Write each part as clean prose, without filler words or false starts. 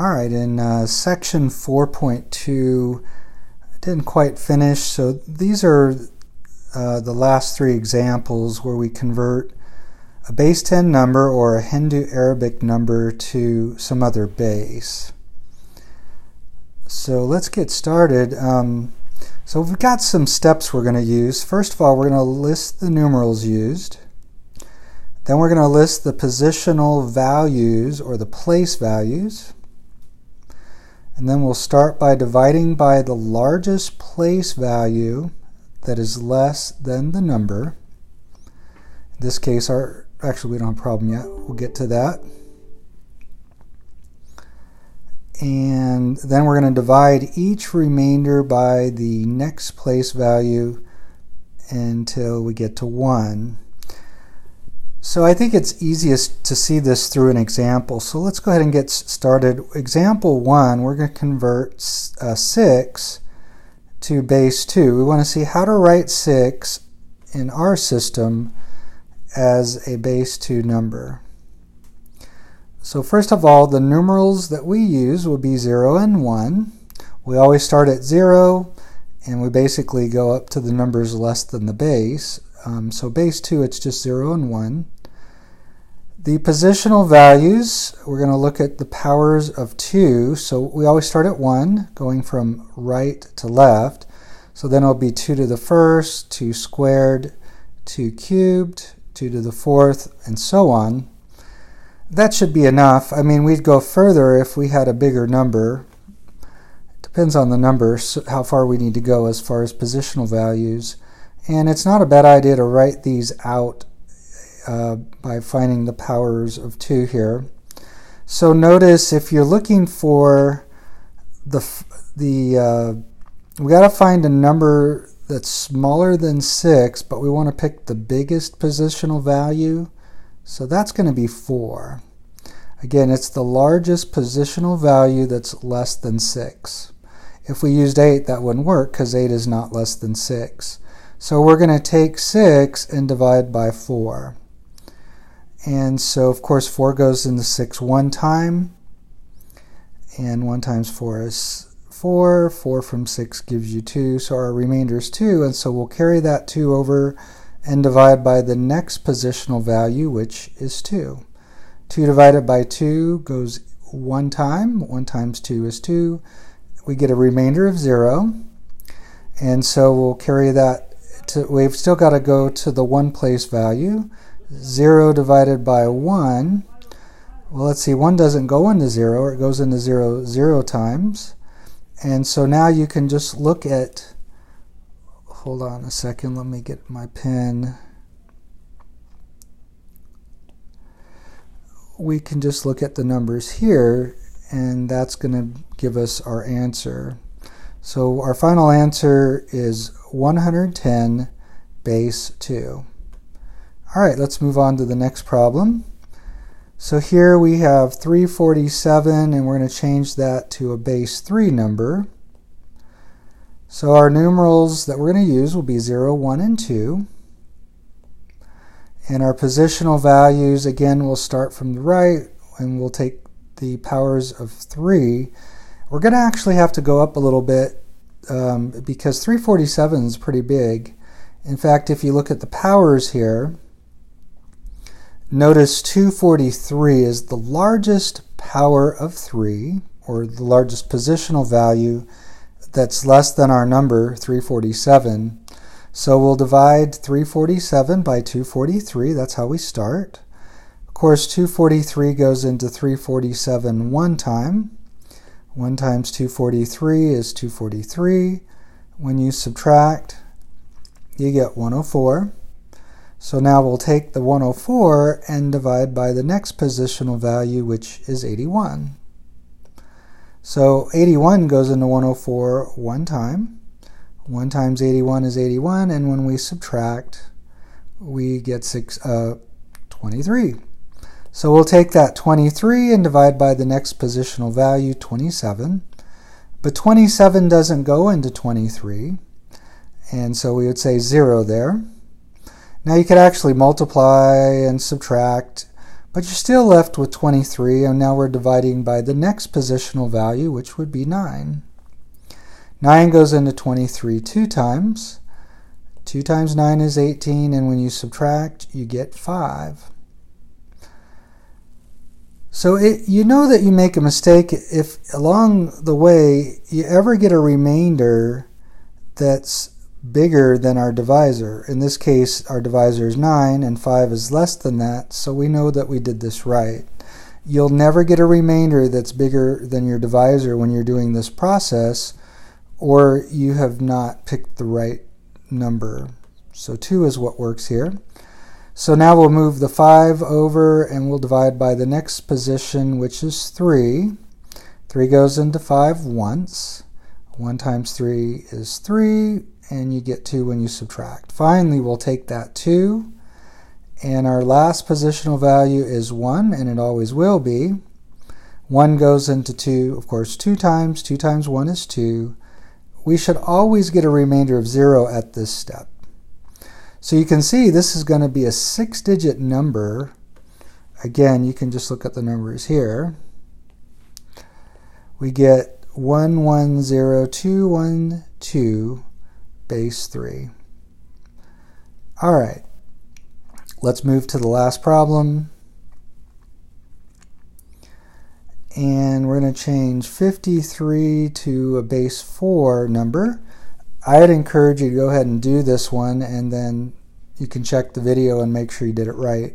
All right, in section 4.2, I didn't quite finish, so these are the last three examples where we convert a base 10 number or a Hindu Arabic number to some other base. So let's get started. So we've got some steps we're going to use. First of all, we're going to list the numerals used. Then we're going to list the positional values or the place values. And then we'll start by dividing by the largest place value that is less than the number. In this case, actually we don't have a problem yet. We'll get to that. And then we're going to divide each remainder by the next place value until we get to 1. So I think it's easiest to see this through an example. So let's go ahead and get started. Example 1, we're going to convert 6 to base 2. We want to see how to write 6 in our system as a base 2 number. So first of all, the numerals that we use will be 0 and 1. We always start at 0, and we basically go up to the numbers less than the base. So base 2, it's just 0 and 1. The positional values, we're going to look at the powers of 2. So we always start at 1, going from right to left. So then it'll be 2 to the first, 2 squared, 2 cubed, 2 to the fourth, and so on. That should be enough. I mean, we'd go further if we had a bigger number. It depends on the number, so how far we need to go as far as positional values. And it's not a bad idea to write these out by finding the powers of 2 here. So notice if you're looking for we got to find a number that's smaller than 6, but we want to pick the biggest positional value. So that's going to be 4. Again, it's the largest positional value that's less than 6. If we used 8, that wouldn't work because 8 is not less than 6. So we're going to take 6 and divide by 4. And so, of course, 4 goes into 6 one time. And 1 times 4 is 4. 4 from 6 gives you 2. So our remainder is 2. And so we'll carry that 2 over and divide by the next positional value, which is 2. 2 divided by 2 goes 1 time. 1 times 2 is 2. We get a remainder of 0. And so we'll carry that we've still got to go to the 1 place value. 0 divided by 1. Well, let's see, 1 doesn't go into 0. It goes into 0 0 times. And so now you can just look at, hold on a second, let me get my pen. We can just look at the numbers here, and that's going to give us our answer. So our final answer is 110 base 2. All right, let's move on to the next problem. So here we have 347, and we're going to change that to a base 3 number. So our numerals that we're going to use will be 0, 1, and 2. And our positional values, again, we'll start from the right, and we'll take the powers of 3. We're going to actually have to go up a little bit because 347 is pretty big. In fact, if you look at the powers here, notice 243 is the largest power of 3, or the largest positional value that's less than our number, 347. So we'll divide 347 by 243. That's how we start. Of course, 243 goes into 347 one time. 1 times 243 is 243. When you subtract, you get 104. So now we'll take the 104 and divide by the next positional value, which is 81. So 81 goes into 104 one time. 1 times 81 is 81, and when we subtract, we get 23. So we'll take that 23 and divide by the next positional value, 27. But 27 doesn't go into 23, and so we would say 0 there. Now you could actually multiply and subtract, But you're still left with 23, and now we're dividing by the next positional value, which would be 9. 9 goes into 23 2 times. 2 times 9 is 18, and when you subtract, you get 5. So you know that you make a mistake if along the way you ever get a remainder that's bigger than our divisor. In this case, our divisor is 9 and 5 is less than that, so we know that we did this right. You'll never get a remainder that's bigger than your divisor when you're doing this process, or you have not picked the right number. So 2 is what works here. So now we'll move the 5 over and we'll divide by the next position, which is 3. 3 goes into 5 once. 1 times 3 is 3, and you get 2 when you subtract. Finally, we'll take that 2, and our last positional value is 1, and it always will be. 1 goes into 2, of course, 2 times. 2 times 1 is 2. We should always get a remainder of 0 at this step. So you can see this is going to be a 6-digit number. Again, you can just look at the numbers here. We get 110212 base 3. All right, let's move to the last problem. And we're going to change 53 to a base 4 number. I'd encourage you to go ahead and do this one, and then you can check the video and make sure you did it right.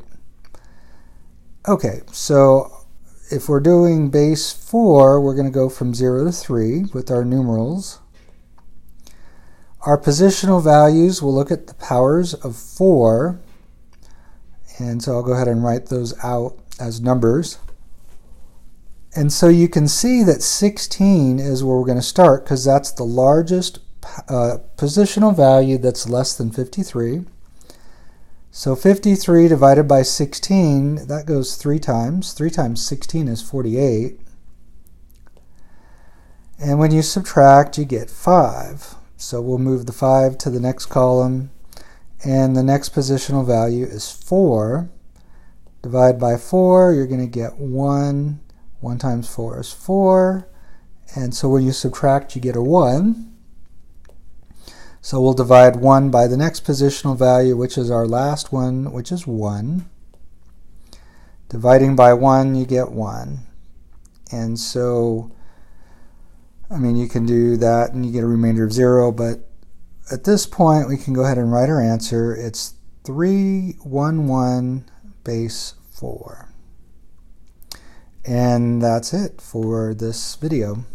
Okay, so if we're doing base 4, we're going to go from 0 to 3 with our numerals. Our positional values, we'll look at the powers of 4, and so I'll go ahead and write those out as numbers. And so you can see that 16 is where we're going to start, because that's the largest positional value that's less than 53. So 53 divided by 16, that goes 3 times. 3 times 16 is 48. And when you subtract, you get 5. So we'll move the 5 to the next column, and the next positional value is 4. Divide by 4, you're going to get 1. 1 times 4 is 4. And so when you subtract, you get a 1. So we'll divide 1 by the next positional value, which is our last one, which is 1. Dividing by 1, you get 1. And so, I mean, you can do that and you get a remainder of 0, but at this point, we can go ahead and write our answer. It's 311 base 4. And that's it for this video.